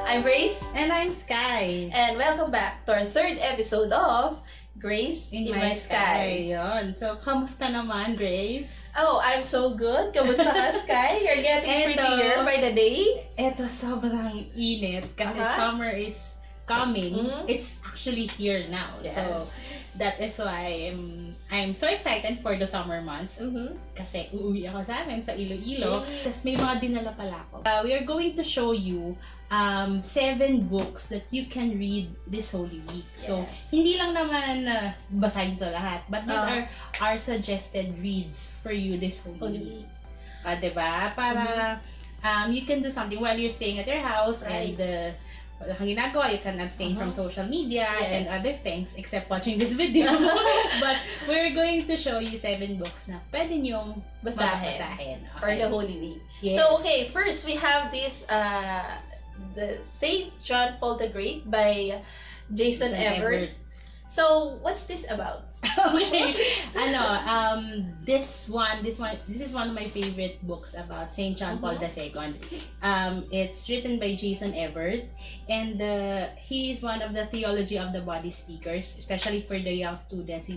I'm Reyes. And I'm Sky. And welcome back to our third episode of Grace in My Sky. Yun. So, kamusta naman, Grace? Oh, I'm so good. Kamusta ka, Sky? You're getting prettier by the day. Eto, sobrang init kasi summer is coming. It's actually here now. Yes. So, that is why I'm so excited for the summer months. Kasi uuwi ako sa amin sa Iloilo. Tapos may mga dinala pala ako. We are going to show you 7 books that you can read this Holy Week. So, hindi lang naman basahin ito lahat. But these are our suggested reads for you this Holy Week. Diba? Para you can do something while you're staying at your house and wala kang ginagawa, you can abstain from social media and other things except watching this video. But we're going to show you 7 books na pwede niyong basahin. For the Holy Week. Yes. So, okay, first we have this the Saint John Paul the Great by Jason Evert. So, what's this about? Okay. This is one of my favorite books about Saint John Paul II. It's written by Jason Evert, and he is one of the theology of the body speakers, especially for the young students.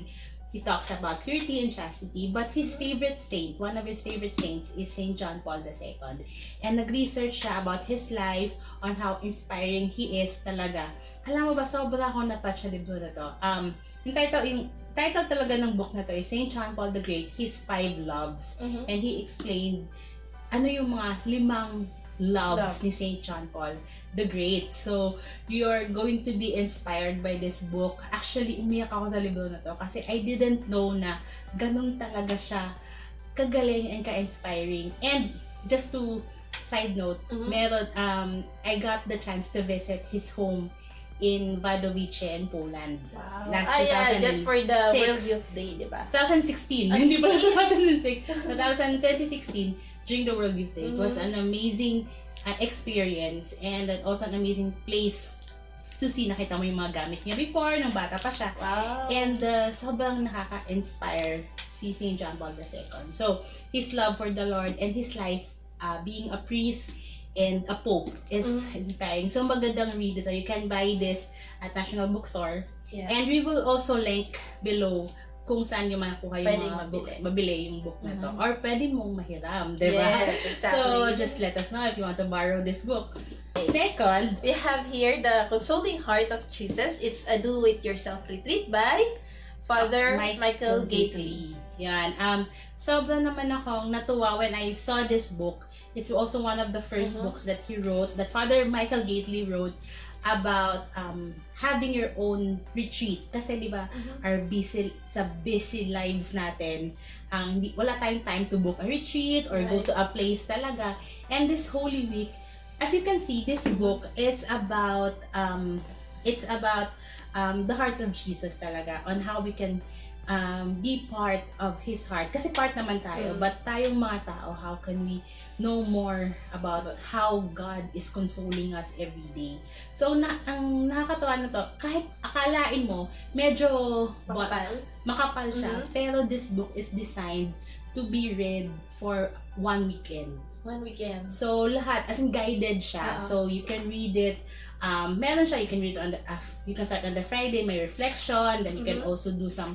He talks about purity and chastity, but his favorite saint, one of his favorite saints, is Saint John Paul II. And nag-research siya about his life, on how inspiring he is talaga. Alam mo ba, sobra akong na-touch sa libro na to. Yung title talaga ng book na to is Saint John Paul the Great, His 5 Loves. And he explained ano yung mga 5 loves ni Saint John Paul the Great. So, you're going to be inspired by this book. Actually, umiyak ako sa libro na to kasi I didn't know na ganun talaga siya kagaling and ka-inspiring. And just to side note, meron, I got the chance to visit his home in Wadowice in Poland. Wow. Last Just for the World Youth Day, di ba? 2016. Hindi pala 2006. 2016, during the World Youth Day. It was an amazing experience and also an amazing place to see. Nakita mo yung mga gamit niya before, nung bata pa siya. Wow. And sobrang nakaka-inspire si St. John Paul II. So, his love for the Lord and his life being a priest and a pope is inspiring. So, magandang read ito. You can buy this at National Bookstore. Yes. And we will also link below kung saan yung makakuha yung mga books, mabili yung book na to. Or pwede mong mahiram, diba? Yes, exactly. So, just let us know if you want to borrow this book. Second, we have here the Consoling Heart of Jesus. It's a Do-It-Yourself Retreat by Father Michael Gaitley. Yan. Sobra naman akong natuwa when I saw this book. It's also one of the first books that he wrote, that Father Michael Gaitley wrote about having your own retreat. Kasi di ba, our busy lives natin, wala tayong time to book a retreat or go to a place talaga. And this Holy Week, as you can see, this book is about the heart of Jesus talaga, on how we can be part of His heart. Kasi part naman tayo, but tayong mga tao, how can we know more about how God is consoling us every day? So, ang nakakatawa na to, kahit akalain mo, medyo makapal siya, pero this book is designed to be read for 1 weekend. 1 weekend. So, lahat, as in guided siya. So, you can read it. Meron siya, you can read it on you can start on the Friday, may reflection, then you can also do some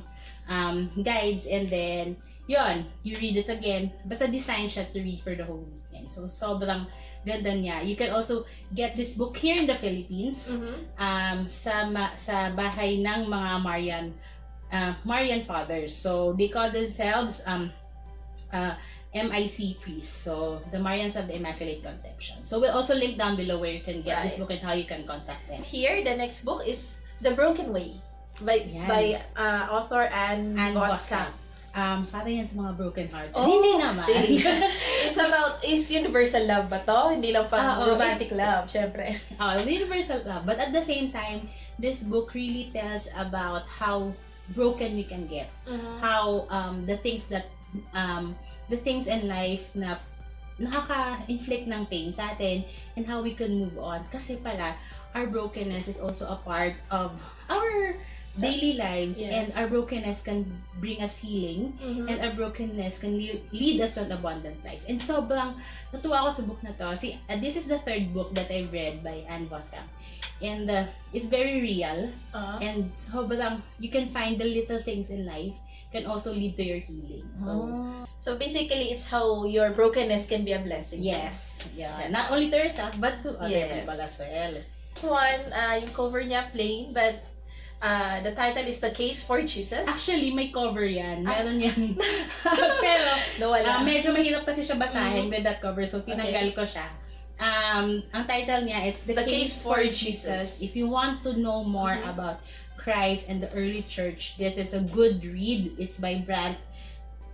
guides, and then, yun, you read it again. Basta design siya to read for the whole weekend. So, sobrang ganda niya. You can also get this book here in the Philippines, sa bahay ng mga Marian Fathers. So, they call themselves MIC priests, so the Marians of the Immaculate Conception. So we'll also link down below where you can get this book and how you can contact them. Here, the next book is The Broken Way by author Ann Voskamp. Para yan sa mga broken heart. Oh, hindi naman. Really? It's universal love ba to? Hindi lang pang romantic love, syempre. Universal love. But at the same time, this book really tells about how broken we can get. How the things in life na nakaka-inflict ng pain sa atin, and how we can move on. Kasi pala, our brokenness is also a part of our daily lives, Yes. and our brokenness can bring us healing, and our brokenness can lead us to an abundant life. And sobrang natuwa ako sa book na to. This is the third book that I read by Ann Voskamp. And it's very real. And sobrang, you can find the little things in life can also lead to your healing. So basically, it's how your brokenness can be a blessing. Yes. Yeah. Not only to yourself, but to other people as well. This one, yung cover niya plain, but the title is The Case for Jesus. Actually, may cover yan. Meron yan. Pero, medyo mahirap kasi siya basahin with that cover, so tinanggal ko siya. Ang title niya, it's The Case for Jesus. If you want to know more about Christ and the early church, this is a good read. It's by Brant,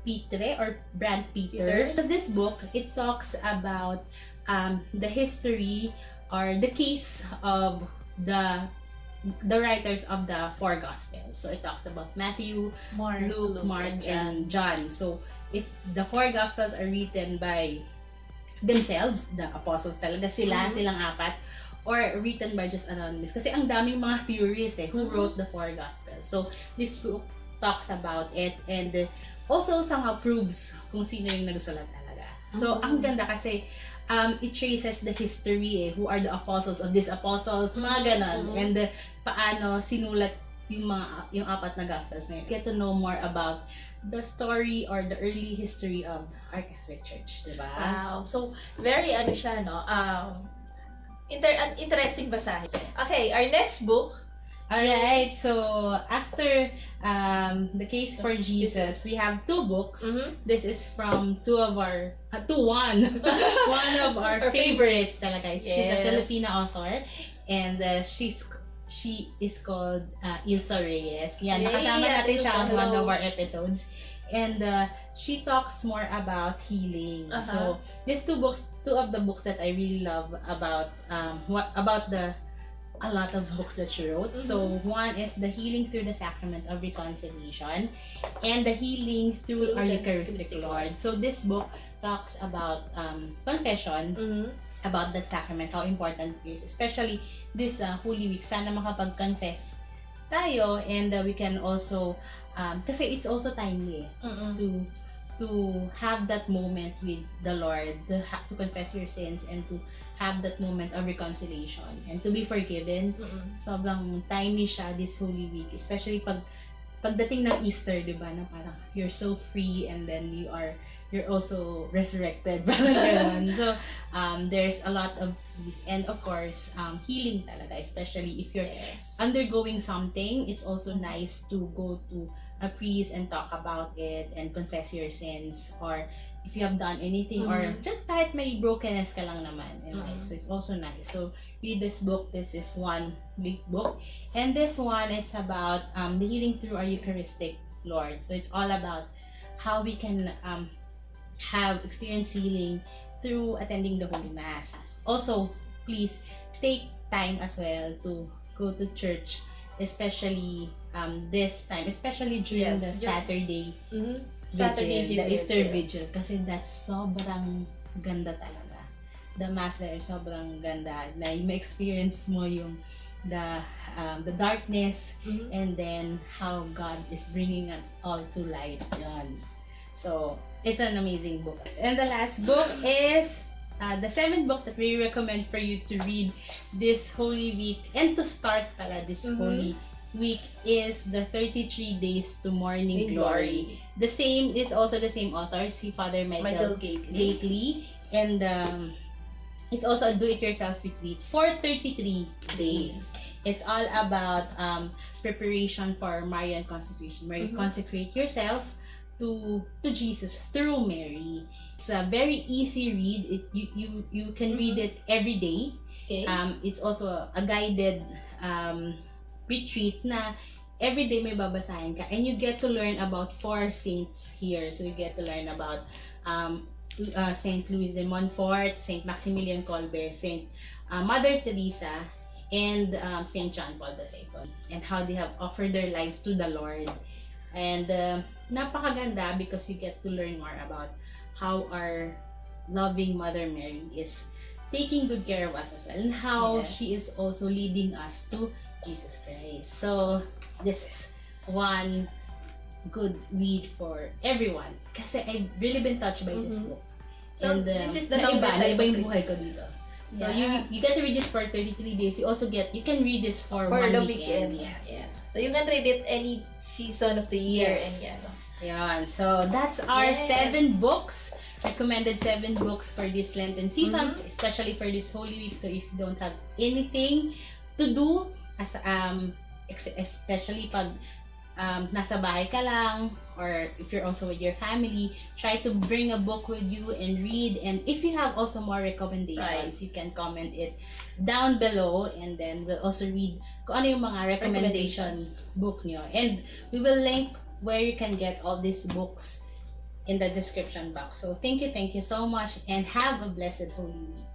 Pitre, or Brant Pitre. So this book, it talks about the history or the case of the writers of the four Gospels. So it talks about Matthew, Luke, Mark, and John. So if the four Gospels are written by themselves, the apostles talaga silang apat, or written by just anonymous. Kasi ang daming mga theories who wrote the four Gospels. So this book talks about it, and also somehow proves kung sino yung nagsulat talaga. So ang ganda kasi it traces the history who are the apostles of these apostles, mga ganon, and paano sinulat yung apat na Gospels na yun. Get to know more about the story or the early history of our Catholic Church, diba? Wow. So, very siya, no? Interesting basahin. Okay, our next book. Alright, so after The Case for Jesus, we have two books. This is from one of our favorites talaga. She's a Filipina author, and she is called Ilsa Reyes. Yan, nakasama natin siya on one of our episodes. And she talks more about healing. So these two of the books that I really love about a lot of books that she wrote. So one is The Healing Through the Sacrament of Reconciliation, and The Healing Through Our Eucharistic Lord. So this book talks about confession, about that sacrament, how important it is, especially this Holy Week. Sana makapag-confess tayo, and we can also kasi it's also timely to have that moment with the Lord, to confess your sins, and to have that moment of reconciliation and to be forgiven. Sobrang timely siya this Holy Week, especially pagdating ng Easter, di ba, na parang you're so free, and then you're also resurrected. So there's a lot of peace, and of course healing talaga, especially if you're undergoing something. It's also nice to go to a priest and talk about it and confess your sins, or if you have done anything, or just kahit may brokenness ka lang naman in life. So it's also nice. So read this book. This is one big book, and this one, it's about the healing through our Eucharistic Lord. So it's all about how we can have experienced healing through attending the Holy Mass. Also, please take time as well to go to church, especially this time, especially during the Saturday vigil, the Easter vigil, kasi that's sobrang ganda talaga. The Mass there is sobrang ganda, na ma-experience mo yung the darkness, and then how God is bringing it all to light. Yan. So it's an amazing book. And the last book is the seventh book that we recommend for you to read this Holy Week, and to start pala this Holy Week, is the 33 Days to Morning Glory. The same is also the same author, si Father Michael Gaitley, and it's also a do-it-yourself retreat for 33 days. It's all about preparation for Marian consecration, where you consecrate yourself to Jesus through Mary. It's a very easy read. You can read it every day. It's also a guided retreat na every day may babasahin ka, and you get to learn about 4 saints here. So you get to learn about Saint Louis de Montfort, Saint Maximilian Kolbe, Saint Mother Teresa, and Saint John Paul II, and how they have offered their lives to the Lord. And napakaganda, because you get to learn more about how our loving Mother Mary is taking good care of us as well, and how Yes. she is also leading us to Jesus Christ. So this is one good read for everyone. Kasi I've really been touched by this book. So, this is the naiba, longer type naiba yung of buhay ko dito. So, Yeah. you get to read this for 33 days. You can read this for one the weekend. weekend. Yes. So, you can read it any season of the year. Yes. And yan. Yan. So, that's our Yes. 7 books. Recommended 7 books for this Lenten season, especially for this Holy Week. So, if you don't have anything to do, as especially pag nasa bahay ka lang, or if you're also with your family, try to bring a book with you and read. And if you have also more recommendations, you can comment it down below, and then we'll also read kung ano yung mga recommendation book nyo. And we will link where you can get all these books in the description box. So thank you so much, and have a blessed Holy Week.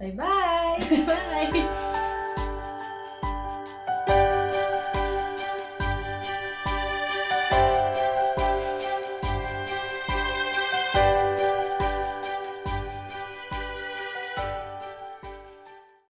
Bye-bye! Bye!